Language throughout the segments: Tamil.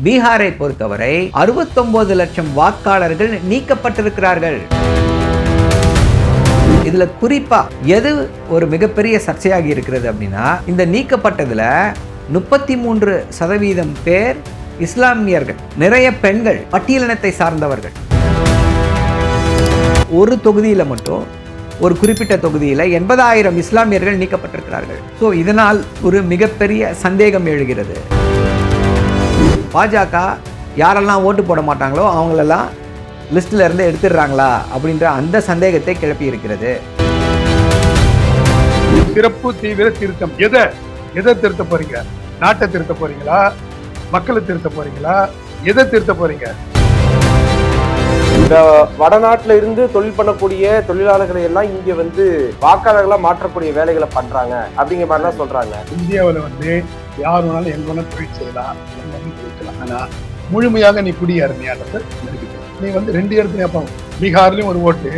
பீகாரை பொறுத்தவரை 69 லட்சம் வாக்காளர்கள் நீக்கப்பட்டிருக்கிறார்கள். இதுல குறிப்பா எது ஒரு மிகப்பெரிய சர்ச்சையாகி இருக்கிறது அப்படின்னா, இந்த நீக்கப்பட்டதுல 33% பேர் இஸ்லாமியர்கள், நிறைய பெண்கள், பட்டியலினத்தை சார்ந்தவர்கள். ஒரு தொகுதியில மட்டும், ஒரு குறிப்பிட்ட தொகுதியில் 80,000 இஸ்லாமியர்கள் நீக்கப்பட்டிருக்கிறார்கள். ஸோ இதனால் ஒரு மிகப்பெரிய சந்தேகம் எழுகிறது. பாஜக யாரெல்லாம் ஓட்டு போட மாட்டாங்களோ அவங்களெல்லாம் லிஸ்ட்ல இருந்து எடுத்துடுறாங்களா அப்படின்ற அந்த சந்தேகத்தை கிளப்பி இருக்கிறது. சிறப்பு தீவிர திருத்தம் எதை திருத்த போறீங்க? நாட்டை திருத்த போறீங்களா? மக்களை திருத்த போறீங்களா? எதை திருத்த போறீங்க? இந்த வடநாட்டுல இருந்து தொழில் பண்ணக்கூடிய தொழிலாளர்களை எல்லாம் இங்க வந்து வாக்காளர்களா மாற்றக்கூடிய வேலைகளை பண்றாங்க அப்படிங்கிற மாதிரிலாம் சொல்றாங்க. இந்தியாவில் யார் வேணாலும் எங்க வேணாலும் தொழில் செய்யலாம், ஆனா முழுமையாக நீ குடியேறியானது இருக்குது. நீ 2 இடத்துலயும் அப்போ பீகார்லயும் ஒரு ஓட்டு,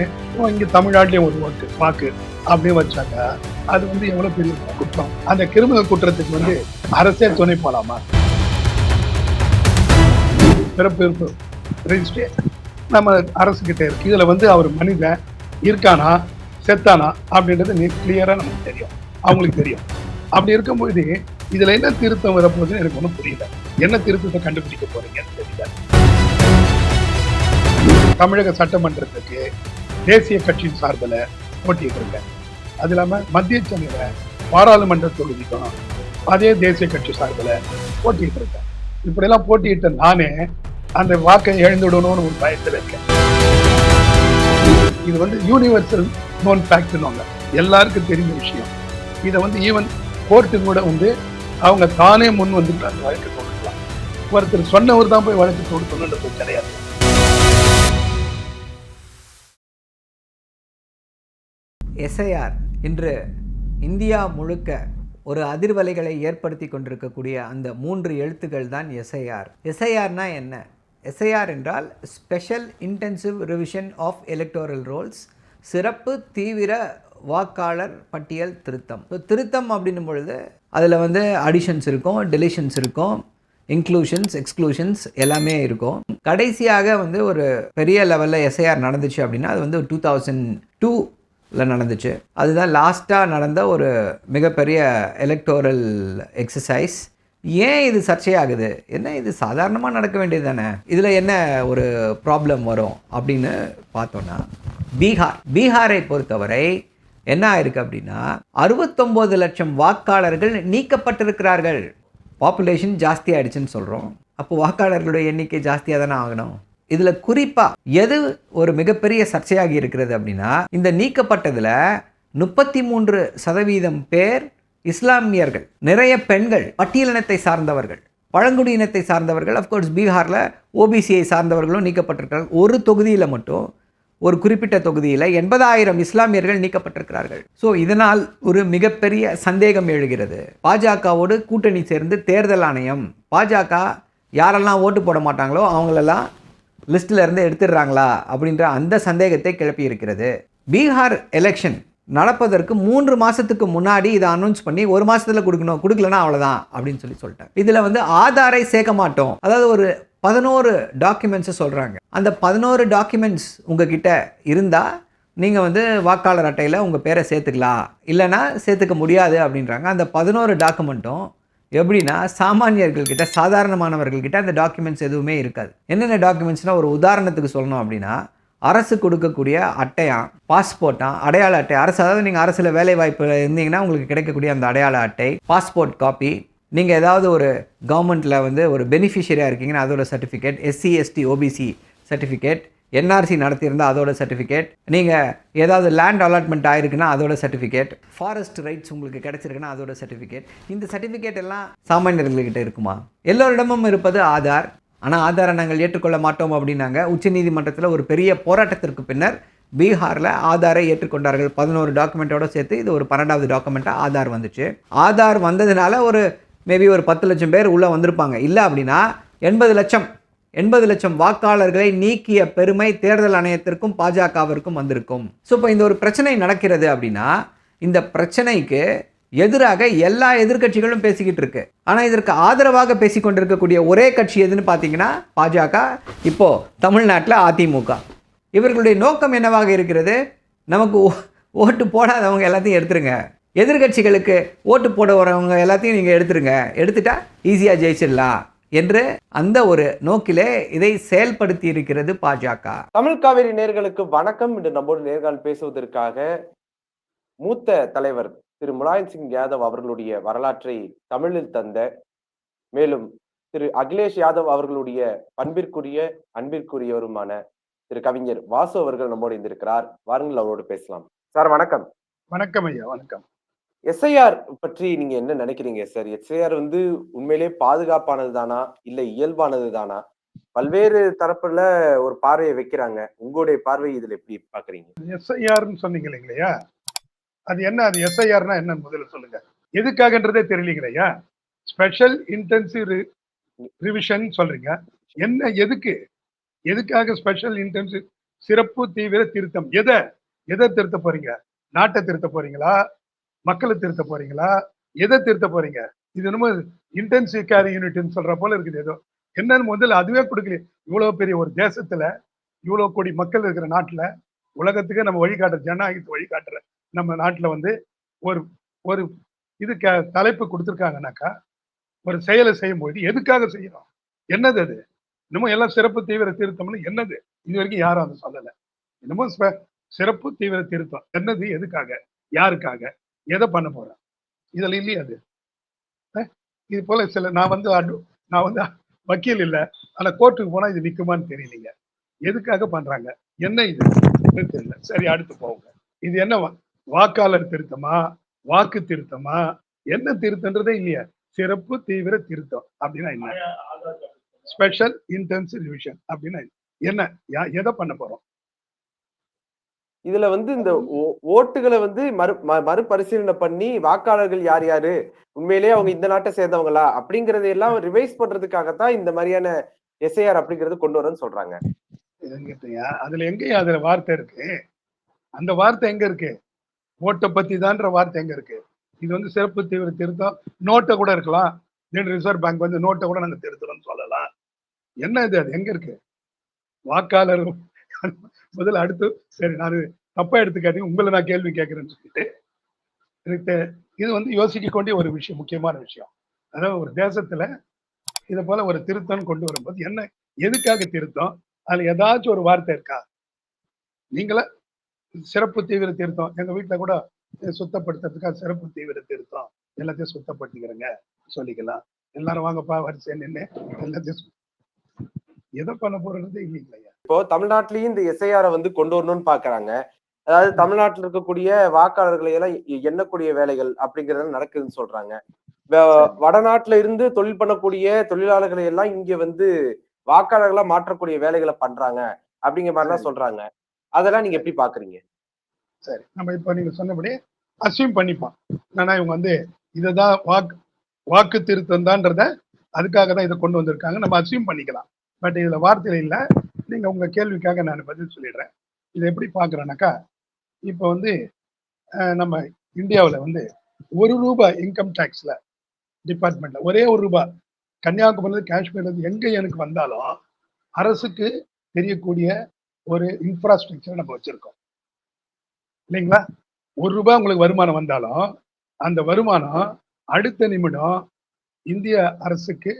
இங்க தமிழ்நாட்டிலயும் ஒரு ஓட்டு வாக்கு அப்படின்னு வச்சாங்க. அது எவ்வளவு பெரிய குற்றம். அந்த கிரிமினல் குற்றத்துக்கு அரசே துணை போலாமா? பிறப்பு ரெஜிஸ்ட்ரேஷன் நம்ம அரசு கிட்ட இருக்கு. இதுல அவர் மனிதன் இருக்கானா செத்தானா அப்படின்றது கிளியரா நமக்கு தெரியும், அவங்களுக்கு தெரியும். அப்படி இருக்கும்போது இதுல என்ன திருத்தம் வரப்போகுதுன்னு எனக்கு ஒன்றும் புரியல. என்ன திருத்தத்தை கண்டுபிடிக்க போறீங்கன்னு தெரியல. தமிழக சட்டமன்றத்துக்கு தேசிய கட்சி சார்பில் போட்டிட்டு இருக்கேன். அது இல்லாம மத்திய சென்னையில பாராளுமன்ற தொகுதிக்கும் அதே தேசிய கட்சி சார்பில் போட்டிட்டு இருக்கேன். இப்படியெல்லாம் போட்டியிட்ட நானே அந்த வாக்கை இழந்துடணும்னு ஒரு பயத்தில் இருக்கேன். இது யூனிவர்சல் நோன் ஃபேக்ட்னு எல்லாருக்கும் தெரிஞ்ச விஷயம். இதை ஈவன் கோர்ட்டு கூட அவங்க தானே முன் அந்த வழக்கு தொடுக்கலாம். ஒருத்தர் சொன்னவர் தான் போய் வழக்கு தொடுக்கணுன்றது கிடையாது. எஸ்ஐஆர் இன்று இந்தியா முழுக்க ஒரு அதிர்வலைகளை ஏற்படுத்தி கொண்டிருக்கக்கூடிய அந்த 3 எழுத்துக்கள் தான் எஸ்ஐஆர். எஸ்ஐஆர்னா என்ன? எஸ்ஐஆர் என்றால் special intensive revision of electoral rolls, சிறப்பு தீவிர வாக்காளர் பட்டியல் திருத்தம். ஸோ திருத்தம் அப்படின்னும் பொழுது அதில் அடிஷன்ஸ் இருக்கும், டெலிஷன்ஸ் இருக்கும், இன்க்ளூஷன்ஸ், எக்ஸ்க்ளூஷன்ஸ் எல்லாமே இருக்கும். கடைசியாக ஒரு பெரிய லெவலில் எஸ்ஐஆர் நடந்துச்சு அப்படின்னா அது 2002 நடந்துச்சு. அதுதான் லாஸ்ட்டாக நடந்த ஒரு மிகப்பெரிய எலக்டோரல் எக்ஸசைஸ். ஏன் இது சர்ச்சையாகுது? என்ன இது சாதாரணமாக நடக்க வேண்டியது தானே, இதில் என்ன ஒரு ப்ராப்ளம் வரும் அப்படின்னு பார்த்தோன்னா, பீகாரை பொறுத்தவரை என்ன ஆயிருக்கு அப்படின்னா 69 லட்சம் வாக்காளர்கள் நீக்கப்பட்டிருக்கிறார்கள். பாப்புலேஷன் ஜாஸ்தி ஆயிடுச்சுன்னு சொல்கிறோம். அப்போ வாக்காளர்களுடைய எண்ணிக்கை ஜாஸ்தியாக தானே ஆகணும். இதில் குறிப்பாக எது ஒரு மிகப்பெரிய சர்ச்சையாகி இருக்கிறது அப்படின்னா, இந்த நீக்கப்பட்டதில் 33% பேர் இஸ்லாமியர்கள், நிறைய பெண்கள், பட்டியலினத்தை சார்ந்தவர்கள், பழங்குடியினத்தை சார்ந்தவர்கள். அஃப்கோர்ஸ் பீகாரில் ஓபிசியை சார்ந்தவர்களும் நீக்கப்பட்டிருக்கிறார்கள். ஒரு தொகுதியில் மட்டும், ஒரு குறிப்பிட்ட தொகுதியில் 80,000 இஸ்லாமியர்கள் நீக்கப்பட்டிருக்கிறார்கள். ஸோ இதனால் ஒரு மிகப்பெரிய சந்தேகம் எழுகிறது. பாஜகவோடு கூட்டணி சேர்ந்து தேர்தல் ஆணையம் பாஜக யாரெல்லாம் ஓட்டு போட மாட்டாங்களோ அவங்களெல்லாம் லிஸ்ட்டில் இருந்து எடுத்துடுறாங்களா அப்படின்ற அந்த சந்தேகத்தை கிளப்பி இருக்கிறது. பீகார் எலெக்ஷன் நடப்பதற்கு 3 மாதத்துக்கு முன்னாடி இதை அனௌன்ஸ் பண்ணி 1 மாதத்தில் கொடுக்கலன்னா அவ்வளோதான் அப்படின்னு சொல்லிட்டாங்க. இதில் ஆதாரை சேர்க்க மாட்டோம், அதாவது ஒரு 11 டாக்குமெண்ட்ஸை சொல்கிறாங்க. அந்த 11 டாக்குமெண்ட்ஸ் உங்ககிட்ட இருந்தால் நீங்கள் வாக்காளர் அட்டையில் உங்கள் பேரை சேர்த்துக்கலாம், இல்லைனா சேர்த்துக்க முடியாது அப்படின்றாங்க. அந்த 11 டாக்குமெண்ட்டும் எப்படின்னா, சாமானியர்கள்கிட்ட, சாதாரணமானவர்கள்கிட்ட அந்த டாக்குமெண்ட்ஸ் எதுவுமே இருக்காது. என்னென்ன டாக்குமெண்ட்ஸ்னால், ஒரு உதாரணத்துக்கு சொல்லணும் அப்படின்னா, அரசு கொடுக்கக்கூடிய அட்டையா, பாஸ்போர்ட்டா, அடையாள அட்டை, அரசு, அதாவது நீங்கள் அரசில் வேலை வாய்ப்பு இருந்தீங்கன்னா உங்களுக்கு கிடைக்கக்கூடிய அந்த அடையாள அட்டை, பாஸ்போர்ட் காப்பி, நீங்கள் ஏதாவது ஒரு கவர்மெண்ட்டில் ஒரு பெனிஃபிஷரியாக இருக்கீங்கன்னா அதோட certificate, SC ST OBC certificate, NRC நடத்தியிருந்தால் அதோட சர்டிஃபிகேட், நீங்கள் ஏதாவது லேண்ட் அலாட்மெண்ட் ஆகிருக்குன்னா அதோட சர்டிஃபிகேட், ஃபாரஸ்ட் ரைட்ஸ் உங்களுக்கு கிடைச்சிருக்குன்னா அதோட சர்டிஃபிகேட். இந்த சர்டிஃபிகேட் எல்லாம் சாமானியர்கள்கிட்ட இருக்குமா? எல்லோரிடமும் இருப்பது ஆதார். ஆனால் ஆதாரை நாங்கள் ஏற்றுக்கொள்ள மாட்டோம் அப்படின்னாங்க. உச்சநீதிமன்றத்தில் ஒரு பெரிய போராட்டத்திற்கு பின்னர் பீகாரில் ஆதாரை ஏற்றுக்கொண்டார்கள். 11 டாக்குமெண்ட்டோடு சேர்த்து இது ஒரு 12வது டாக்குமெண்ட்டாக ஆதார் வந்துச்சு. ஆதார் வந்ததுனால மேபி ஒரு 10 லட்சம் பேர் உள்ளே வந்திருப்பாங்க. இல்லை அப்படின்னா 80 லட்சம் வாக்காளர்களை நீக்கிய பெருமை தேர்தல் ஆணையத்திற்கும் பாஜகவிற்கும் வந்திருக்கும். ஸோ இப்போ இந்த ஒரு பிரச்சனை நடக்கிறது அப்படின்னா, இந்த பிரச்சனைக்கு எதிராக எல்லா எதிர்க்கட்சிகளும் பேசிக்கிட்டு இருக்கு. ஆனால் இதற்கு ஆதரவாக பேசிக்கொண்டிருக்கக்கூடிய ஒரே கட்சி எதுன்னு பார்த்தீங்கன்னா பாஜக, இப்போ தமிழ்நாட்டில் அதிமுக. இவர்களுடைய நோக்கம் என்னவாக இருக்கிறது? நமக்கு ஓட்டு போடாதவங்க எல்லாத்தையும் எடுத்துருங்க, எதிர்க்கட்சிகளுக்கு ஓட்டு போட வரவங்க எல்லாத்தையும் நீங்கள் எடுத்துருங்க, எடுத்துட்டா ஈஸியாக ஜெயிச்சிடலாம் என்று அந்த ஒரு நோக்கிலே இதை செயல்படுத்தி இருக்கிறது பாஜக. தமிழ் காவேரி நேயர்களுக்கு வணக்கம். இன்று நம்மோடு நேர்காணல் பேசுவதற்காக மூத்த தலைவர் திரு முலாயம் சிங் யாதவ் அவர்களுடைய வரலாற்றை தமிழில் தந்த, மேலும் திரு அகிலேஷ் யாதவ் அவர்களுடைய பண்பிற்குரிய அன்பிற்குரியவருமான திரு கவிஞர் வாசு அவர்கள் நம்மோடு இருந்திருக்கிறார். வாருங்கள் அவரோடு பேசலாம். சார் வணக்கம். வணக்கம் ஐயா. வணக்கம். எஸ்ஐஆர் பற்றி நீங்க என்ன நினைக்கிறீங்க சார்? எஸ்ஐஆர் உண்மையிலே பாதுகாப்பானது தானா, இல்ல இயல்பானது தானா? பல்வேறு தரப்புல ஒரு பார்வையை வைக்கிறாங்க. உங்களுடைய பார்வை இதுல எப்படி பாக்குறீங்க? எஸ்ஐஆர்னு சொன்னீங்க இல்லையா, அது என்ன? அது எஸ்ஐஆர்னா என்ன முதல்ல சொல்லுங்க. எதுக்காகன்றதே தெரியலீங்களையா. ஸ்பெஷல் இன்டென்சிவ் ரிவிஷன் சொல்றீங்க. என்ன, எதுக்காக ஸ்பெஷல் இன்டென்சிவ் சிறப்பு தீவிர திருத்தம்? எதை திருத்த போறீங்க? நாட்டை திருத்த போறீங்களா? மக்களை திருத்த போறீங்களா? எதை திருத்த போறீங்க? இது என்னமோ இன்டென்சிவ் கேர் யூனிட்னு சொல்ற போல இருக்குது. ஏதோ என்னன்னு முதல்ல அதுவே கொடுக்கல. இவ்வளவு பெரிய ஒரு தேசத்துல, இவ்வளவு கோடி மக்கள் இருக்கிற நாட்டுல, உலகத்துக்கு நம்ம வழிகாட்டுற, ஜனநாயகத்தை வழிகாட்டுற நம்ம நாட்டுல ஒரு ஒரு இது தலைப்பு கொடுத்துருக்காங்கனாக்கா, ஒரு செயலை செய்யும்போது எதுக்காக செய்யணும்? என்னது அது? இன்னமும் எல்லாம் சிறப்பு தீவிர திருத்தம்னு என்னது? இது வரைக்கும் யாரும் அதை சொல்லலை. இன்னமும் சிறப்பு தீவிர திருத்தம் என்னது? எதுக்காக? யாருக்காக? எதை பண்ண போறேன்? இதுல இல்லையா அது? இது போல சில நான் வந்து வக்கீல் இல்லை, ஆனா கோர்ட்டுக்கு போனா இது நிக்குமான்னு தெரியலீங்க. எதுக்காக பண்றாங்க? என்ன இது தெரியல. சரி, அடுத்து போங்க. இது என்ன வாக்காளர் திருத்தமா, வாக்கு திருத்தமா, என்ன திருத்தன்றதே இல்லையா? சிறப்பு தீவிர திருத்தம் அப்படின்னா என்ன? ஸ்பெஷல் இன்டென்சிவ் ரிவிஷன் அப்படின்னா என்ன? எதை பண்ண போறோம்? இதுல இந்த ஓட்டுகளை மறுபரிசீலனை பண்ணி வாக்காளர்கள் யார் யாரு, உண்மையிலேயே அவங்க இந்த நாட்டை சேர்ந்தவங்களா அப்படிங்கறதை எல்லாம் ரிவைஸ் பண்றதுக்காகத்தான் இந்த மாதிரியான எஸ்ஐஆர் அப்படிங்கறது கொண்டு வரேன்னு சொல்றாங்க. அதுல எங்கேயா அதுல வார்த்தை இருக்கு? அந்த வார்த்தை எங்க இருக்கு? ஓட்டை பத்தி தான்ற வார்த்தை எங்க இருக்கு? இது சிறப்பு தீவிர திருத்தம். நோட்டை கூட இருக்கலாம். ரிசர்வ் பேங்க் நோட்டை கூட நாங்க திருத்தணும்னு சொல்லலாம். என்ன இது? அது எங்க இருக்கு? வாக்காளர் முதல்ல அடுத்து, சரி நான் தப்பா எடுத்துக்காதீங்க, உங்களை நான் கேள்வி கேட்கிறேன்னு சொல்லிட்டு இது யோசிக்க வேண்டிய ஒரு விஷயம், முக்கியமான விஷயம். அதாவது ஒரு தேசத்துல இதை போல ஒரு திருத்தம் கொண்டு வரும்போது என்ன, எதுக்காக திருத்தம்? அதுல ஏதாச்சும் ஒரு வார்த்தை இருக்கா? நீங்கள சிறப்பு தீவிர திருத்தம், எங்க வீட்டுல கூட சுத்தப்படுத்துறதுக்காக சிறப்பு தீவிர திருத்தம், எல்லாத்தையும் சுத்தப்படுத்திக்கிறேங்க சொல்லிக்கலாம். எல்லாரும் வாங்கப்பா வரிசை நின்று எல்லாத்தையும் எதை பண்ண போறது இல்லைங்களா? இப்போ தமிழ்நாட்டிலயும் இந்த எஸ்ஐஆரை கொண்டு வரணும்னு பாக்குறாங்க. அதாவது தமிழ்நாட்டில் இருக்கக்கூடிய வாக்காளர்களை எல்லாம் எண்ணக்கூடிய வேலைகள் அப்படிங்கறது நடக்குதுன்னு சொல்றாங்க. வடநாட்டுல இருந்து தொழில் பண்ணக்கூடிய தொழிலாளர்களை எல்லாம் இங்க வாக்காளர்களா மாற்றக்கூடிய வேலைகளை பண்றாங்க அப்படிங்கிற மாதிரிலாம் சொல்றாங்க. அதெல்லாம் நீங்க எப்படி பாக்குறீங்க? சரி, நம்ம இப்ப நீங்க சொன்னபடி அசியூம் பண்ணிப்போம். ஆனா இவங்க இததான் வாக்கு திருத்தம் தான்றத அதுக்காக தான் இதை கொண்டு வந்திருக்காங்க, நம்ம அசியூம் பண்ணிக்கலாம். பட் இதுல வார்த்தையில இல்லை. நீங்க உங்க கேள்விக்காக நான் பதில் சொல்லிடுறேன். இதை எப்படி பாக்குறேன்னாக்கா, இப்ப நம்ம இந்தியாவில் ₹1 இன்கம் டேக்ஸ்ல டிபார்ட்மெண்ட்ல ஒரே ₹1 கன்னியாகுமரி காஷ்மீர்ல இருந்து எங்க எனக்கு வந்தாலும் அரசுக்கு தெரியக்கூடிய ஒரு இன்ஃப்ராஸ்ட்ரக்சர் நம்ம வச்சிருக்கோம் இல்லைங்களா? ₹1 உங்களுக்கு வருமானம் வந்தாலும் அந்த வருமானம் அடுத்த நிமிடம் இந்திய அரசுக்கு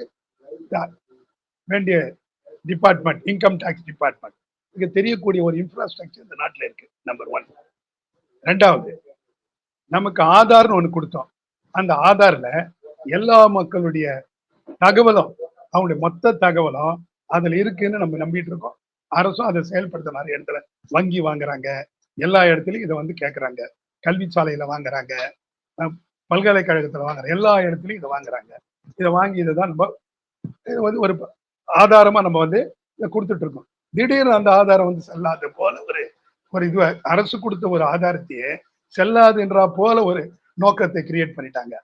வேண்டிய டிபார்ட்மெண்ட், இன்கம் டாக்ஸ் டிபார்ட்மெண்ட், இங்க தெரியக்கூடிய ஒரு இன்ஃப்ராஸ்ட்ரக்சர் இந்த நாட்டில் இருக்கு. நம்பர் 1. ரெண்டாவது, நமக்கு ஆதார்னு ஒண்ணு கொடுத்தோம். அந்த ஆதார்ல எல்லா மக்களுடைய தகவலும், அவங்களுடைய மொத்த தகவலும் அதுல இருக்குன்னு நம்ம நம்பிட்டு இருக்கோம். அரசும் அதை செயல்படுத்த நிறைய இடத்துல வங்கி வாங்குறாங்க, எல்லா இடத்துலயும் இதை கேட்கறாங்க, கல்வி சாலையில வாங்குறாங்க, பல்கலைக்கழகத்துல வாங்குறாங்க, எல்லா இடத்துலயும் இதை வாங்குறாங்க. இதை வாங்கி இதைதான் நம்ம ஒரு ஆதாரமா நம்ம இதை கொடுத்துட்டு இருக்கோம். திடீர்னு அந்த ஆதாரம் செல்லாது போல ஒரு இது அரசு கொடுத்த ஒரு ஆதாரத்தையே செல்லாதுன்றா போல ஒரு நோக்கத்தை கிரியேட் பண்ணிட்டாங்க.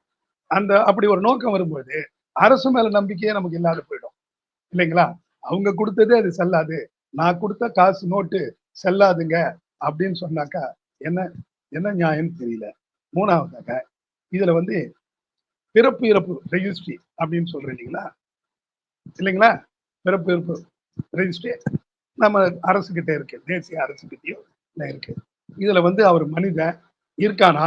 அப்படி ஒரு நோக்கம் வரும்போது அரசு மேல நம்பிக்கையே நமக்கு இல்லாத போயிடும் இல்லைங்களா? அவங்க கொடுத்ததே அது செல்லாது, நான் கொடுத்த காசு நோட்டு செல்லாதுங்க அப்படின்னு சொன்னாக்கா என்ன நியாயம்னு தெரியல. மூணாவதாக, இதுல வந்து பிறப்பு இறப்பு ரெஜிஸ்ட்ரி அப்படின்னு சொல்றேன் இல்லைங்களா, இல்லைங்களா? பிறப்பு இறப்பு ரெஜிஸ்ட்ரி நம்ம அரசுகிட்ட இருக்கு, தேசிய அரசுகிட்டயும் இருக்கு. இதுல வந்து அவர் மனிதன் இருக்கானா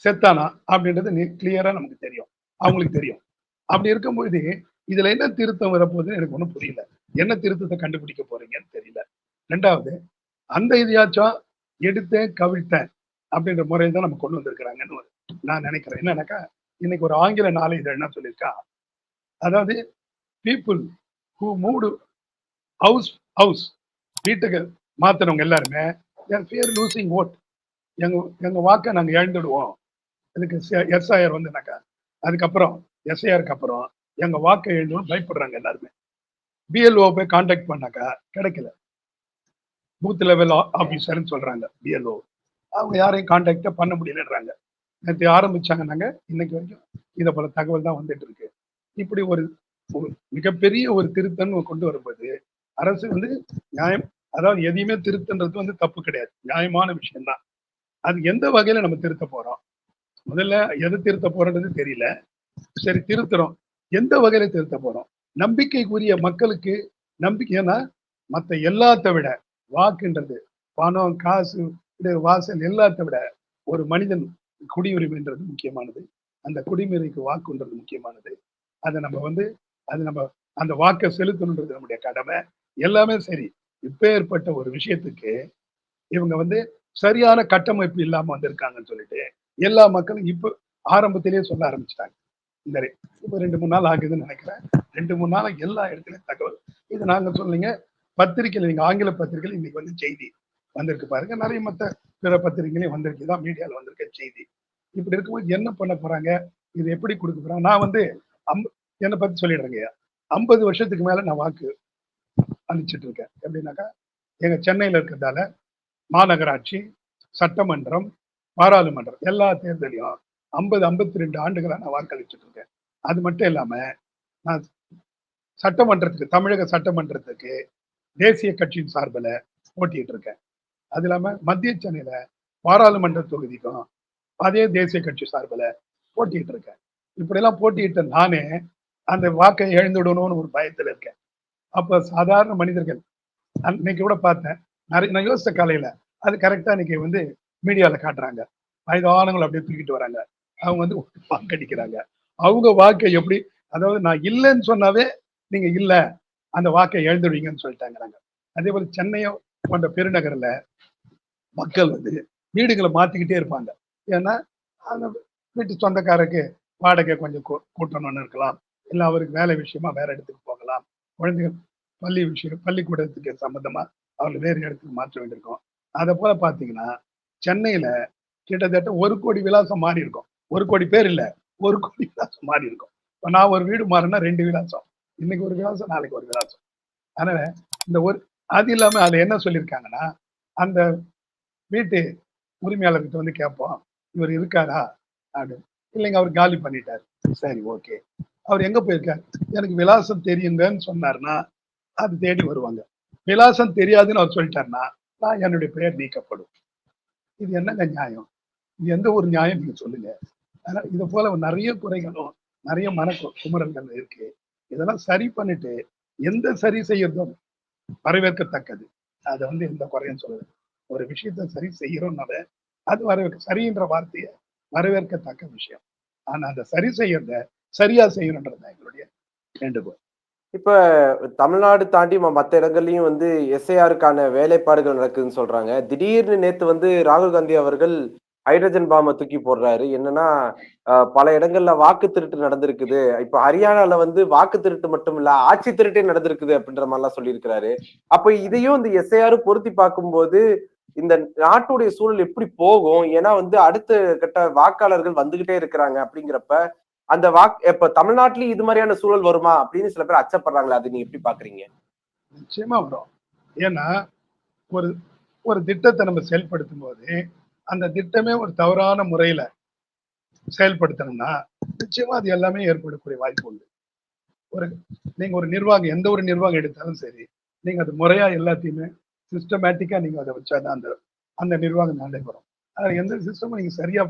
செத்தானா அப்படின்றது கிளியரா நமக்கு தெரியும், அவங்களுக்கு தெரியும். அப்படி இருக்கும்போது இதுல என்ன திருத்தம் வரப்போகுதுன்னு எனக்கு ஒன்றும் புரியல. என்ன திருத்தத்தை கண்டுபிடிக்க போறீங்கன்னு தெரியல. ரெண்டாவது, அந்த இதையாச்சும் எடுத்தேன் கவிழ்த்தேன் அப்படின்ற முறையை தான் நம்ம கொண்டு வந்திருக்கிறாங்கன்னு நான் நினைக்கிறேன். என்னன்னாக்கா, இன்னைக்கு ஒரு ஆங்கில நாளிதழ் என்ன சொல்லியிருக்கா, அதாவது people who moved house house வீட்டுக்கு மாத்தினவங்க எல்லாருமே ஃபியர் லூசிங் ஓட், எங்க எங்க வாக்கை நாங்க இழந்துடுவோம். இதுக்கு எஸ்ஐஆர் வந்துனாக்கா, அதுக்கப்புறம் எஸ்ஐஆருக்கு அப்புறம் எங்க வாக்கை எழுதணும் பயப்படுறாங்க எல்லாருமே. பிஎல்ஓ போய் கான்டாக்ட் பண்ணாக்கா கிடைக்கல. பூத் லெவல் ஆபீசர்னு சொல்றாங்க பிஎல்ஓ. அவங்க யாரையும் கான்டாக்டே பண்ண முடியலன்றாங்க. நேற்று ஆரம்பிச்சாங்கன்னாங்க, இன்னைக்கு வரைக்கும் இதை போல தகவல் தான் வந்துட்டு இருக்கு. இப்படி ஒரு மிகப்பெரிய ஒரு திருத்தம் கொண்டு வரும்போது அரசு வந்து நியாயம், அதாவது எதையுமே திருத்தன்றது வந்து தப்பு கிடையாது, நியாயமான விஷயம் தான். அது எந்த வகையில நம்ம திருத்த போறோம், முதல்ல எதை திருத்த போறோன்றது தெரியல. சரி திருத்துறோம், எந்த வகையில திருத்த போறோம்? நம்பிக்கைக்குரிய மக்களுக்கு நம்பிக்கை, ஏன்னா மற்ற எல்லாத்த விட வாக்குன்றது, பணம் காசு வாசல் எல்லாத்த விட ஒரு மனிதன் குடியுரிமைன்றது முக்கியமானது. அந்த குடிமுறைக்கு வாக்குன்றது முக்கியமானது. அதை நம்ம வந்து அது நம்ம அந்த வாக்கை செலுத்தணுன்றது நம்முடைய கடமை. எல்லாமே சரி, இப்பேற்பட்ட ஒரு விஷயத்துக்கு இவங்க வந்து சரியான கட்டமைப்பு இல்லாம வந்திருக்காங்கன்னு சொல்லிட்டு எல்லா மக்களும் இப்ப ஆரம்பத்திலேயே சொல்ல ஆரம்பிச்சிட்டாங்க. இந்த இப்ப 2-3 நாள் ஆகுதுன்னு நினைக்கிறேன். 2-3 நாள் எல்லா இடத்துலயும் தகவல். இது நாங்க சொல்லுங்க, பத்திரிகையில, நீங்க ஆங்கில பத்திரிகையில இன்னைக்கு வந்து செய்தி வந்திருக்கு பாருங்க, நிறைய மற்ற பிற பத்திரிகைகளையும் வந்திருக்கு, தான் மீடியால வந்திருக்க செய்தி. இப்படி இருக்கும்போது என்ன பண்ண போறாங்க, இது எப்படி கொடுக்க போறாங்க? நான் வந்து என்னை பத்தி சொல்லிடுறேங்க, 50 வருஷத்துக்கு மேல நான் வாக்கு அளிச்சிட்டு இருக்கேன். எப்படின்னாக்கா, எங்க சென்னையில இருக்கிறதால மாநகராட்சி, சட்டமன்றம், பாராளுமன்றம் எல்லா தேர்தலையும் 52 ஆண்டுகளா நான் வாக்களிச்சுட்டு இருக்கேன். அது மட்டும் இல்லாம நான் சட்டமன்றத்துக்கு, தமிழக சட்டமன்றத்துக்கு தேசிய கட்சியின் சார்பில் போட்டிட்டு இருக்கேன். அது இல்லாம மத்திய சென்னையில பாராளுமன்ற தொகுதிக்கும் அதே தேசிய கட்சி சார்பில் போட்டிட்டு இருக்கேன். இப்படி எல்லாம் போட்டியிட்ட நானே அந்த வாக்கை இழந்துடணும்னு ஒரு பயத்துல இருக்கேன். அப்ப சாதாரண மனிதர்கள், இன்னைக்கு கூட பார்த்தேன், நிறைய நான் யோசிச்ச காலையில அது கரெக்டா இன்னைக்கு வந்து மீடியால காட்டுறாங்க. வயதானவங்களை அப்படியே தூக்கிட்டு வராங்க, அவங்க வந்து வாக்களிக்கிறாங்க. அவங்க வாக்கை எப்படி, அதாவது நான் இல்லைன்னு சொன்னாவே நீங்க இல்ல, அந்த வாக்கை இழந்துடுவீங்கன்னு சொல்லிட்டாங்க. அதே போல சென்னையோ போன்ற பெருநகர்ல மக்கள் வந்து வீடுகளை மாத்திக்கிட்டே இருப்பாங்க. ஏன்னா அந்த வீட்டு சொந்தக்காரருக்கு வாடகை கொஞ்சம் கூட்டணும்னு இருக்கலாம், இல்லை அவருக்கு வேலை விஷயமா வேற இடத்துக்கு போகலாம், குழந்தைகள் பள்ளிக்கூடத்துக்கு சம்பந்தமா அவர்கள் வேறு இடத்துக்கு மாற்ற வேண்டியிருக்கும். அதை போல பாத்தீங்கன்னா சென்னையில கிட்டத்தட்ட 1 கோடி விலாசம் மாறி இருக்கும். 1 கோடி பேர் இல்ல, 1 கோடி விலாசம் மாறி இருக்கும். இப்ப நான் ஒரு வீடு மாறினா 2 விலாசம், இன்னைக்கு ஒரு விலாசம் நாளைக்கு ஒரு விலாசம். அதனால இந்த ஒரு, அது இல்லாம அதுல என்ன சொல்லியிருக்காங்கன்னா, அந்த வீட்டு உரிமையாளர்கிட்ட வந்து கேட்போம், இவர் இருக்காரா அப்படின்னு. இல்லைங்க, அவர் காலி பண்ணிட்டாரு. சரி ஓகே, அவர் எங்க போயிருக்காரு, எனக்கு விலாசம் தெரியுங்கன்னு சொன்னார்னா அது தேடி வருவாங்க. விலாசம் தெரியாதுன்னு அவர் சொல்லிட்டாருன்னா நான் என்னுடைய பெயர் நீக்கப்படும். இது என்னங்க நியாயம்? இது எந்த ஒரு நியாயம் நீங்க சொல்லுங்க. அதனால இது போல நிறைய குறைகளும் நிறைய குமுறல்கள் இருக்கு. இதெல்லாம் சரி பண்ணிட்டு, எந்த சரி செய்யறதும் வரவேற்கத்தக்கது. அதை வந்து எந்த குறையும் சொல்லுது. ஒரு விஷயத்த சரி செய்யறோம்னால அது சரின்ற வார்த்தையை வரவேற்கத்தக்க விஷயம். ஆனா அந்த சரி செய்யறத சரியா செய்யணும்ன்றது எங்களுடைய வேண்டுகோள். இப்ப தமிழ்நாடு தாண்டி மத்த இடங்கள்லயும் வந்து எஸ்ஐஆருக்கான வேலைப்பாடுகள் நடக்குதுன்னு சொல்றாங்க. திடீர்னு நேத்து வந்து ராகுல் காந்தி அவர்கள் ஹைட்ரஜன் பாம்ப தூக்கி போடுறாரு. என்னன்னா, பல இடங்கள்ல வாக்கு திருட்டு நடந்திருக்குது. இப்ப ஹரியானால வந்து வாக்கு திருட்டு மட்டும் இல்ல, ஆட்சி திருட்டே நடந்திருக்குது அப்படின்ற மாதிரிலாம் சொல்லியிருக்கிறாரு. அப்ப இதையும் இந்த எஸ்ஐஆரும் பொருத்தி பார்க்கும்போது, இந்த நாட்டுடைய சூழல் எப்படி போகும்? ஏன்னா வந்து அடுத்த கட்ட வாக்காளர்கள் வந்துகிட்டே இருக்கிறாங்க அப்படிங்கிறப்ப, அந்த இப்ப தமிழ்நாட்டிலயும் இது மாதிரியான சூழல் வருமா அப்படின்னு சில பேர் அச்சப்படுறாங்களே, அது நீங்க எப்படி பாக்குறீங்க? நிச்சயமா வரும். ஏன்னா ஒரு ஒரு திட்டத்தை நம்ம செயல்படுத்தும் போது அந்த திட்டமே ஒரு தவறான முறையில செயல்படுத்தணும்னா நிச்சயமா அது எல்லாமே ஏற்படக்கூடிய வாய்ப்பு உண்டு. ஒரு நீங்க ஒரு நிர்வாகம், எந்த ஒரு நிர்வாகம் எடுத்தாலும் சரி, நீங்க அது முறையா எல்லாத்தையுமே சிஸ்டமேட்டிக்கா நீங்க அதை வச்சாதான் அந்த அந்த நிர்வாகம் நடைபெறும். எந்த சிஸ்டமும் நீங்க சரியா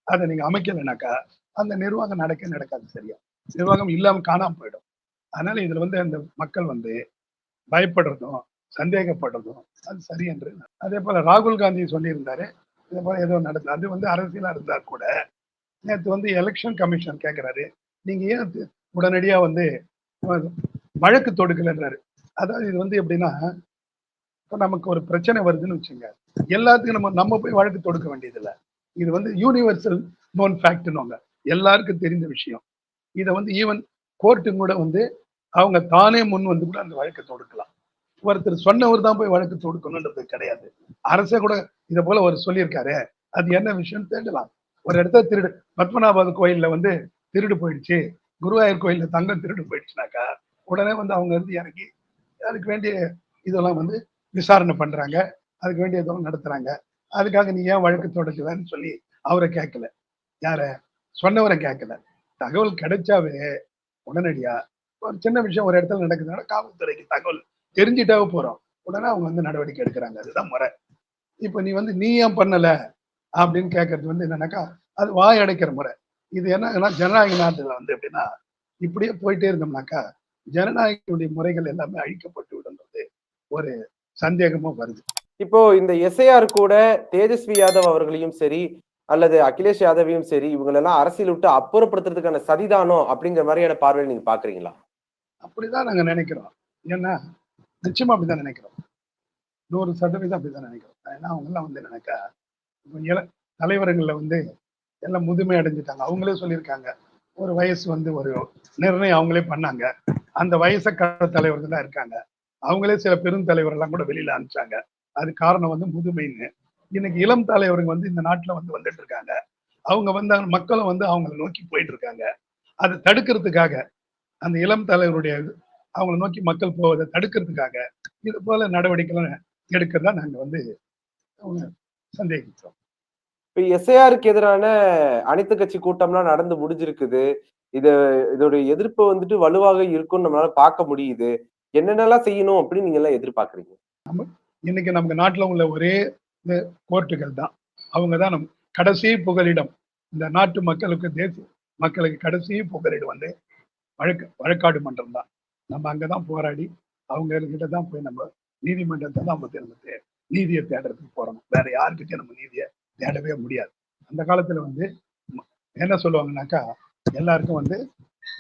அதை நீங்க அமைக்கலைனாக்கா அந்த நிர்வாகம் நடக்காது சரியா. நிர்வாகம் இல்லாம காணாம போயிடும். அதனால இதுல வந்து அந்த மக்கள் வந்து பயப்படுறதும் சந்தேகப்படுறதும் அது சரி என்று. அதே போல ராகுல் காந்தி சொல்லியிருந்தாரு, இதே போல ஏதோ நடந்தது. அது வந்து அரசியலா இருந்தா கூட நேற்று வந்து எலெக்ஷன் கமிஷன் கேட்கிறாரு, நீங்க ஏன் உடனடியா வந்து வழக்கு தொடுக்கலன்றாரு. அதாவது இது வந்து எப்படின்னா, இப்போ நமக்கு ஒரு பிரச்சனை வருதுன்னு வச்சுங்க, எல்லாத்துக்கும் நம்ம நம்ம போய் வழக்கு தொடுக்க வேண்டியதில்லை. இது வந்து யூனிவர்சல் நோன் ஃபேக்ட்னுவாங்க, எல்லாருக்கும் தெரிந்த விஷயம். இதை வந்து ஈவன் கோர்ட்டு கூட வந்து அவங்க தானே முன் வந்து கூட அந்த வழக்கை தொடுக்கலாம். ஒருத்தர் சொன்னவர் தான் போய் வழக்கு தொடுக்கணுன்றது கிடையாது. அரசே கூட இதை போல ஒரு சொல்லியிருக்காரு, அது என்ன விஷயம் தேடலாம். ஒரு இடத்துல திருடு, பத்மநாபர் கோயில்ல வந்து திருடு போயிடுச்சு, குருவாயூர் கோயில்ல தங்கம் திருடு போயிடுச்சுனாக்கா உடனே வந்து அவங்க வந்து இறங்கி அதுக்கு வேண்டிய இதெல்லாம் வந்து விசாரணை பண்றாங்க, அதுக்கு வேண்டிய இதெல்லாம் நடத்துறாங்க. அதுக்காக நீ ஏன் வழக்கு தொடுக்கலன்னு சொல்லி அவரை கேட்கல, யார சொன்னவரை கேட்கல. தகவல் கிடைச்சாவே உடனடியா ஒரு சின்ன விஷயம் ஒரு இடத்துல நடக்குதுன்னா காவல்துறைக்கு தகவல் தெரிஞ்சுட்டாவே போறோம், உடனே அவங்க வந்து நடவடிக்கை எடுக்கிறாங்க. அதுதான் முறை. இப்ப நீ ஏன் பண்ணல அப்படின்னு கேட்கறது வந்து என்னன்னாக்கா அது வாய் அடைக்கிற முறை. இது என்ன ஜனநாயக நாட்டுல வந்து எப்படின்னா, இப்படியே போயிட்டே இருந்தோம்னாக்கா ஜனநாயகத்துடைய முறைகள் எல்லாமே அழிக்கப்பட்டு விடுன்றது ஒரு சந்தேகமும் வருது. இப்போ இந்த எஸ்ஐஆர் கூட தேஜஸ்வி யாதவ் அவர்களையும் சரி அல்லது அகிலேஷ் யாதவையும் சரி இவங்களெல்லாம் அரசியல் விட்டு அப்புறப்படுத்துறதுக்கான சதிதானோ அப்படிங்கிற மாதிரியான பார்வையை நீங்க பாக்குறீங்களா? அப்படிதான் நாங்க நினைக்கிறோம். ஏன்னா நிச்சயமா அப்படிதான் நினைக்கிறோம். 100% அப்படிதான் நினைக்கிறோம். ஏன்னா அவங்க எல்லாம் வந்து நினைக்கா தலைவர்கள்ல வந்து எல்லாம் முதுமை அடைஞ்சிட்டாங்க. அவங்களே சொல்லியிருக்காங்க, ஒரு வயசு வந்து ஒரு நிர்ணயம் அவங்களே பண்ணாங்க. அந்த வயசை தலைவர்கள் தான் இருக்காங்க. அவங்களே சில பெருந்தலைவர் எல்லாம் கூட வெளியில அனுப்பிச்சாங்க. அது காரணம் வந்து முதுமைன்னு. இன்னைக்கு இளம் தலைவர்கள் வந்து இந்த நாட்டுல வந்து வந்துட்டு இருக்காங்க. அவங்க வந்து மக்களும் வந்து அவங்களை நோக்கி போயிட்டு இருக்காங்க. அதை தடுக்கிறதுக்காக அந்த இளம் தலைவருடைய அவங்களை நோக்கி மக்கள் போவதை தடுக்கிறதுக்காக இது போல நடவடிக்கைகள் எடுக்கிறதா நாங்க வந்து சந்தேகிக்கிறோம். இப்ப எஸ்ஐஆருக்கு எதிரான அனைத்து கட்சி கூட்டம்லாம் நடந்து முடிஞ்சிருக்குது. இது இதோடைய எதிர்ப்பு வந்துட்டு வலுவாக இருக்கும்னு நம்மளால பார்க்க முடியுது. என்னென்னலாம் செய்யணும் அப்படின்னு நீங்க எல்லாம் எதிர்பார்க்குறீங்க? இன்னைக்கு நமக்கு நாட்டுல உள்ள ஒரே கோர்ட்டுகள் தான். அவங்க தான் நம் கடைசி புகலிடம். இந்த நாட்டு மக்களுக்கு தேசிய மக்களுக்கு கடைசி புகலிடம் வந்து வழக்காடு மன்றம் தான். நம்ம அங்கதான் போராடி அவங்க கிட்ட தான் போய் நம்ம நீதிமன்றத்தை தான் நம்ம நீதியை தேடுறதுக்கு போறோம். வேற யாருக்கிட்டையும் நம்ம நீதியை தேடவே முடியாது. அந்த காலத்துல வந்து என்ன சொல்லுவாங்கன்னாக்கா, எல்லாருக்கும் வந்து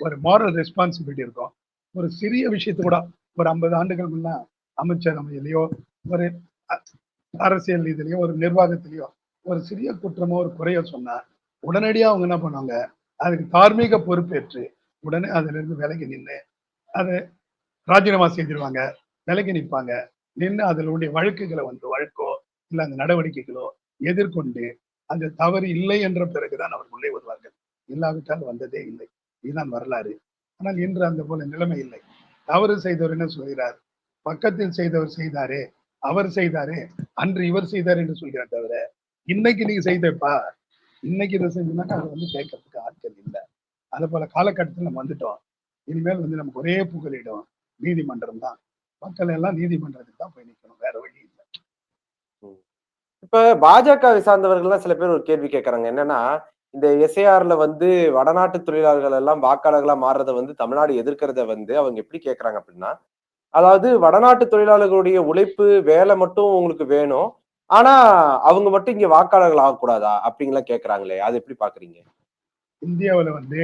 ஒரு மாரல் ரெஸ்பான்சிபிலிட்டி இருக்கும். ஒரு சிறிய விஷயத்து கூட ஒரு 50 ஆண்டுகள் முன்னா அமைச்சரவையிலையோ ஒரு அரசியல் இதுலயோ ஒரு நிர்வாகத்திலேயோ ஒரு சிறிய குற்றமோ ஒரு குறையோ சொன்னா உடனடியா அவங்க என்ன பண்ணுவாங்க, அதுக்கு தார்மீக பொறுப்பேற்று உடனே அதுல இருந்து விலகி நின்று அதை ராஜினாமா செய்திருவாங்க, விலகி நிற்பாங்க. நின்று அதனுடைய வழக்குகளை வந்து வழக்கோ இல்லை அந்த நடவடிக்கைகளோ எதிர்கொண்டு அந்த தவறு இல்லை என்ற பிறகுதான் அவர் உள்ளே வருவார்கள். இல்லாவிட்டால் வந்ததே இல்லை. இதுதான் வரலாறு. ஆனால் இன்று அந்த போல நிலைமை இல்லை. தவறு செய்தவர் என்ன சொல்கிறார், பக்கத்தில் செய்தவர் செய்தாரே, அவர் செய்தாரே, அன்று இவர் செய்தார் என்று சொல்கிறார் தவிர இன்னைக்கு நீங்க செய்தப்பா, இன்னைக்கு இதை செஞ்சோம்னாக்கா அதை வந்து கேட்கறதுக்கு ஆட்கள் இல்லை. அது போல காலகட்டத்தில் நம்ம வந்துட்டோம். இனிமேல் வந்து நமக்கு ஒரே புகலிடம் நீதிமன்றம் தான். மக்கள் எல்லாம் நீதிமன்றத்துக்கு தான் போய் நிற்கணும், வேற வழி இல்லை. இப்ப பாஜகவை சார்ந்தவர்கள்லாம் சில பேர் ஒரு கேள்வி கேட்கறாங்க. என்னன்னா, இந்த எஸ்ஐஆர்ல வந்து வடநாட்டு தொழிலாளர்கள் எல்லாம் வாக்காளர்களா மாறுறத வந்து தமிழ்நாடு எதிர்க்கிறத வந்து அவங்க எப்படி கேட்கறாங்க அப்படின்னா, அதாவது வடநாட்டு தொழிலாளர்களுடைய உழைப்பு, வேலை மட்டும் உங்களுக்கு வேணும். ஆனா, அவங்க மட்டும் இங்க வாக்காளர்கள் ஆகக்கூடாதா? அப்படின்லாம் கேட்கறாங்களே. அது எப்படி பார்க்குறீங்க? இந்தியாவில் வந்து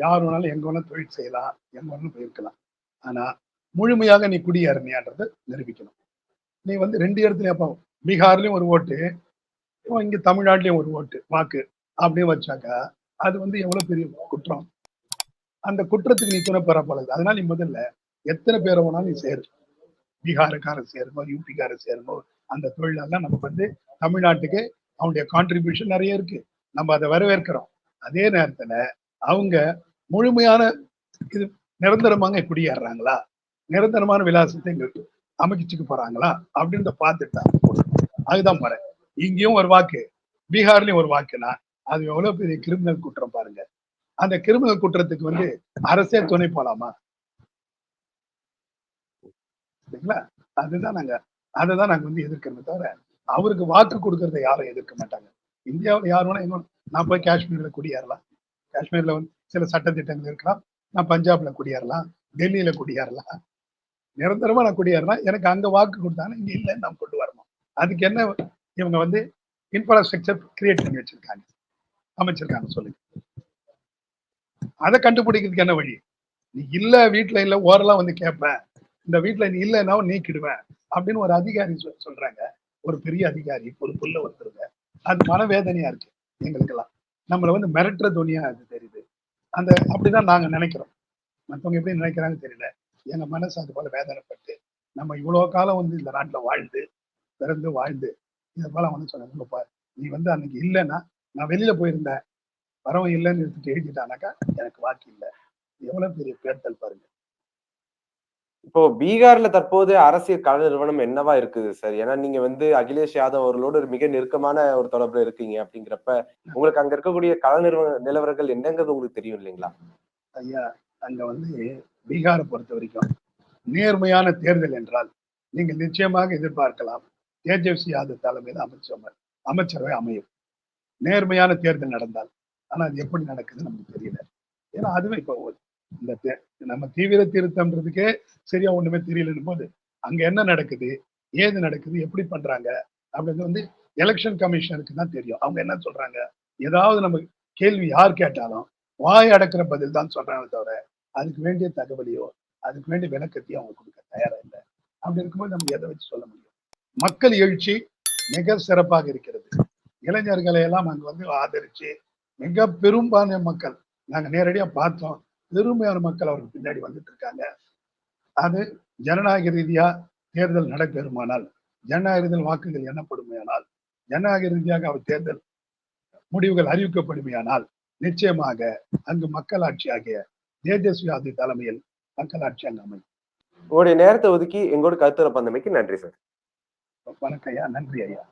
யார் வேணாலும் எங்க வேணாலும் தொழில் செய்யலாம், எங்க வேணாலும் போயிருக்கலாம். ஆனா முழுமையாக நீ குடியேறினியான்றதை நிரூபிக்கணும். நீ வந்து 2 இடத்துலயும் அப்போ பீகார்லயும் ஒரு ஓட்டு, இங்க தமிழ்நாட்டிலயும் ஒரு ஓட்டு வாக்கு அப்படின்னு வச்சாக்கா அது வந்து எவ்வளவு பெரிய குற்றம். அந்த குற்றத்துக்கு நீ துணை பெற போறது. அதனால நீ முதல்ல எத்தனை பேரை வேணாலும் நீ சேரு, பீகாருக்காரர் சேரணும், யூபிக்காரர் சேரணும். அந்த தொழிலெல்லாம் நமக்கு வந்து தமிழ்நாட்டுக்கு அவனுடைய கான்ட்ரிபியூஷன் நிறைய இருக்கு, நம்ம அதை வரவேற்கிறோம். அதே நேரத்துல அவங்க முழுமையான இது நிரந்தரமாக குடியேறாங்களா, நிரந்தரமான விலாசத்தை எங்களுக்கு அமைச்சுக்கு போறாங்களா அப்படின்றத பார்த்துட்டா அதுதான் முறை. இங்கேயும் ஒரு வாக்கு, பீகார்லயும் ஒரு வாக்குனா அது எவ்வளவு பெரிய கிரிமினல் குற்றம் பாருங்க. அந்த கிரிமினல் குற்றத்துக்கு வந்து அரசே துணை போலாமா? சரிங்களா? அதுதான் நாங்க வந்து எதிர்க்கிறோமே தவிர அவருக்கு வாக்கு கொடுக்கறத யாரும் எதிர்க்க மாட்டாங்க. இந்தியாவில் யார் வேணா எங்க நான் போய் காஷ்மீர்ல குடியேறலாம். காஷ்மீர்ல வந்து சில சட்ட திட்டங்கள் இருக்கலாம். நான் பஞ்சாப்ல குடியேறலாம், டெல்லியில குடியேறலாம். நிரந்தரமா நான் குடியேறலாம். எனக்கு அங்க வாக்கு கொடுத்தாங்கன்னா இங்க இல்லைன்னு நான் கொண்டு வரணும். அதுக்கு என்ன இவங்க வந்து இன்ஃப்ராஸ்ட்ரக்சர் கிரியேட் பண்ணி வச்சிருக்காங்க, அமைச்சிருக்காங்க சொல்லுங்க. அதை கண்டுபிடிக்கிறதுக்கு என்ன வழி? நீ இல்ல வீட்டுல இல்ல ஓரெல்லாம் வந்து கேட்பேன், இந்த வீட்டுல நீ இல்லைன்னா நீக்கிடுவேன் அப்படின்னு ஒரு அதிகாரி சொல்றாங்க. ஒரு பெரிய அதிகாரி பொறுப்புள்ள ஒருத்தருங்க. அது மனவேதனையா இருக்கு எங்களுக்கெல்லாம். நம்மள வந்து மிரட்டுற துணியா அது தெரியுது. அந்த அப்படிதான் நாங்க நினைக்கிறோம். மற்றவங்க எப்படி நினைக்கிறாங்க தெரியல. எங்க மனசு அது போல வேதனைப்பட்டு நம்ம இவ்வளவு காலம் வந்து இந்த நாட்டுல வாழ்ந்து பிறந்து வாழ்ந்து இதை போல வந்து சொன்ன நீ வந்து அன்னைக்கு இல்லைன்னா நான் வெளியில போயிருந்தேன், வரவன் இல்லைன்னு எடுத்துட்டு எழுதிட்டானாக்கா எனக்கு வாக்கு இல்லை. எவ்வளவு பெரிய பேர்த்தல் பாருங்க. இப்போ பீகார்ல தற்போது அரசியல் கள நிறுவனம் என்னவா இருக்குது சார்? ஏன்னா நீங்க வந்து அகிலேஷ் யாதவ் அவர்களோடு ஒரு மிக நெருக்கமான ஒரு தொடர்புல இருக்கீங்க அப்படிங்கிறப்ப, உங்களுக்கு அங்க இருக்கக்கூடிய கள நிலவரங்கள் என்னங்கிறது உங்களுக்கு தெரியும் இல்லைங்களா? ஐயா, அங்க வந்து பீகாரை பொறுத்த வரைக்கும் நேர்மையான தேர்தல் என்றால் நீங்கள் நிச்சயமாக எதிர்பார்க்கலாம். தேஜஸ்வி யாதவ் தலைமையில் அமைச்சரவை அமையும். நேர்மையான தேர்தல் நடந்தால். ஆனா அது எப்படி நடக்குதுன்னு நமக்கு தெரியல. ஏன்னா அதுவே இப்போ இந்த நம்ம தீவிர திருத்தம்ன்றதுக்கே சரியா ஒண்ணுமே தெரியலன்னும் போது அங்க என்ன நடக்குது, ஏது நடக்குது, எப்படி பண்றாங்க அப்படின்றது வந்து எலெக்ஷன் கமிஷனருக்கு தான் தெரியும். அவங்க என்ன சொல்றாங்க, ஏதாவது நம்ம கேள்வி யார் கேட்டாலும் வாய் அடக்கிற பதில் தான் சொல்றாங்க தவிர அதுக்கு வேண்டிய தகவலையோ அதுக்கு வேண்டிய விளக்கத்தையும் அவங்க கொடுக்க தயாரா இல்லை. அப்படி இருக்கும்போது நம்ம எதை வச்சு சொல்ல முடியும்? மக்கள் எழுச்சி மிக சிறப்பாக இருக்கிறது. இளைஞர்களை எல்லாம் அங்க வந்து ஆதரிச்சு மிக பெரும்பான்மை மக்கள் நாங்க நேரடியா பார்த்தோம். பெருமையான மக்கள் அவருக்கு பின்னாடி வந்துட்டு இருக்காங்க. அது ஜனநாயக ரீதியா தேர்தல் நடைபெறுமானால், ஜனநாயக ரீதியில் வாக்குகள் எண்ணப்படுமையானால், ஜனநாயக ரீதியாக அவர் தேர்தல் முடிவுகள் அறிவிக்கப்படுமையானால் நிச்சயமாக அங்கு மக்களாட்சி ஆகிய தேஜஸ்வி யாதவ் தலைமையில் மக்களாட்சி அங்கு அமையும். உங்களுடைய நேரத்தை ஒதுக்கி எங்களோட கருத்துரை பந்தமைக்கு நன்றி சார். வணக்கம் ஐயா, நன்றி ஐயா.